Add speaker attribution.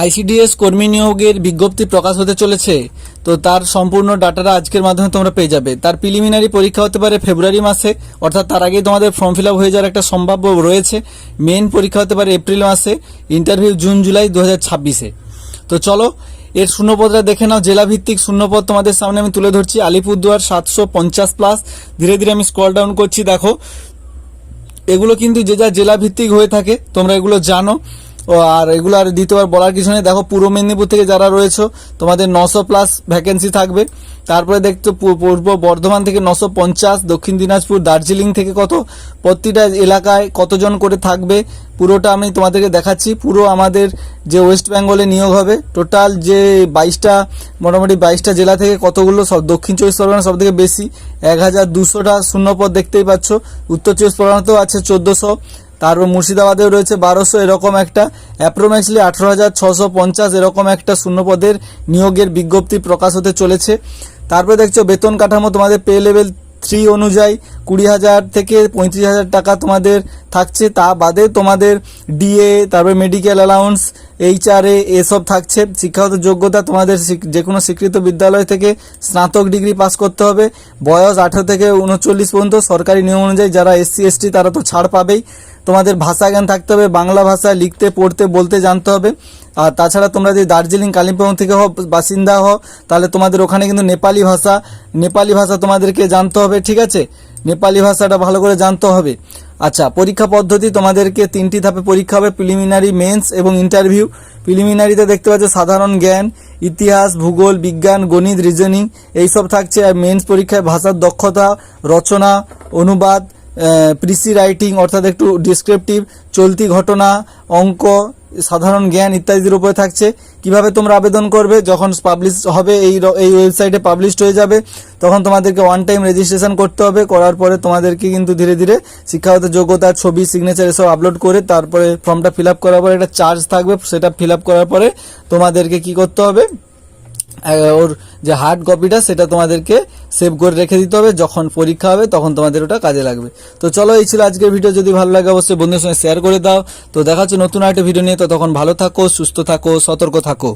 Speaker 1: ICDS কর্মী নিয়োগের বিজ্ঞপ্তি প্রকাশ হতে চলেছে। তো তার সম্পূর্ণ ডাটাটা আজকের মাধ্যমে তোমরা পেয়ে যাবে। তার প্রিলিমিনারি পরীক্ষা হতে পারে ফেব্রুয়ারি মাসে, অর্থাৎ তার আগেই তোমাদের ফর্ম ফিল আপ হয়ে যাওয়ার একটা সম্ভাব্য রয়েছে। মেন পরীক্ষা হতে পারে এপ্রিল মাসে, ইন্টারভিউ জুন জুলাই 2026-এ। তো চলো এর শূন্যপদটা দেখে নাও। জেলাভিত্তিক শূন্যপদ তোমাদের সামনে আমি তুলে ধরছি। আলিপুরদুয়ার 750+। ধীরে ধীরে আমি স্ক্রল ডাউন করছি। দেখো এগুলো কিন্তু যে যা জেলা ভিত্তিক হয়ে থাকে, তোমরা এগুলো জানো। আর এগুলো আর দ্বিতীয়বার বলার কিছু নেই। দেখো পূর্ব মেদিনীপুর থেকে যারা রয়েছে তোমাদের 900+ ভ্যাকেন্সি থাকবে। তারপরে দেখছো পূর্ব বর্ধমান থেকে 950, দক্ষিণ দিনাজপুর দার্জিলিং থেকে কত, প্রতিটা এলাকায় কতজন করে থাকবে পুরোটা আমি তোমাদেরকে দেখাচ্ছি। পুরো আমাদের যে ওয়েস্ট বেঙ্গলে নিয়োগ হবে টোটাল যে 22টা, মোটামুটি 22টা জেলা থেকে কতগুলো, সব দক্ষিণ 24 পরগনা সব থেকে বেশি 1200টা শূন্যপদ দেখতেই পাচ্ছ। উত্তর 24 পরগনাতেও আছে 1400, তারপর মুর্শিদাবাদেও রয়েছে 1200, এরকম একটা অ্যাপ্রোক্সিমেটলি 18,650 এরকম একটা শূন্যপদের নিয়োগের বিজ্ঞপ্তি প্রকাশ হতে চলেছে। তারপরে দেখছো বেতন কাঠামো তোমাদের পে লেভেল 3 অনুযায়ী 20,000 থেকে 35,000 টাকা তোমাদের থাকছে। তা বাদে তোমাদের ডিএ, তারপরে মেডিকেল অ্যালাউন্স, HRA এসব থাকছে। শিক্ষাগত যোগ্যতা তোমাদের যে কোনো স্বীকৃত বিদ্যালয় থেকে স্নাতক ডিগ্রি পাস করতে হবে। বয়স 18 থেকে 39 পর্যন্ত। সরকারি নিয়ম অনুযায়ী যারা SC ST তারা তো ছাড় পাবেই। তোমাদের ভাষা জ্ঞান থাকতে হবে, বাংলা ভাষা লিখতে পড়তে বলতে জানতে হবে। আর তাছাড়া তোমরা যদি দার্জিলিং কালিম্পং থেকে বাসিন্দা হও তাহলে তোমাদের ওখানে কিন্তু নেপালি ভাষা তোমাদেরকে জানতে হবে, ঠিক আছে? নেপালি ভাষাটা ভালো করে জানতে হবে। আচ্ছা, পরীক্ষা পদ্ধতি তোমাদেরকে 3টি ধাপে পরীক্ষা হবে, প্রিলিমিনারি, মেন্স এবং ইন্টারভিউ। প্রিলিমিনারিতে দেখতে পাচ্ছ সাধারণ জ্ঞান, ইতিহাস, ভূগোল, বিজ্ঞান, গণিত, রিজনিং এইসব থাকছে। আর মেন্স পরীক্ষায় ভাষার দক্ষতা, রচনা, অনুবাদ, প্রিসি রাইটিং অর্থাৎ একটু ডিসক্রিপটিভ, চলতি ঘটনা, অঙ্ক, সাধারণ জ্ঞান ইত্যাদির উপরে থাকছে। কিভাবে তোমরা আবেদন করবে, যখন পাবলিশ হবে এই ওয়েবসাইটে পাবলিশড হয়ে যাবে তখন তোমাদেরকে ওয়ান টাইম রেজিস্ট্রেশন করতে হবে। করার পরে তোমাদেরকে কিন্তু ধীরে ধীরে শিক্ষাগত যোগ্যতার ছবি, সিগনেচার এসব আপলোড করে তারপরে ফর্মটা ফিল আপ করার পরে একটা চার্জ থাকবে। সেটা ফিল আপ করার পরে তোমাদেরকে কি করতে হবে, ওর যে হার্ড কপিটা সেটা তোমাদেরকে সেভ করে রেখে দিতে হবে। যখন পরীক্ষা হবে তখন তোমাদের ওটা কাজে লাগবে। তো চলো এই ছিল আজকের ভিডিও। যদি ভালো লাগে অবশ্যই বন্ধুদের সঙ্গে শেয়ার করে দাও। তো দেখা হচ্ছে নতুন একটা ভিডিও নিয়ে। তো তখন ভালো থাকো, সুস্থ থাকো, সতর্ক থাকো।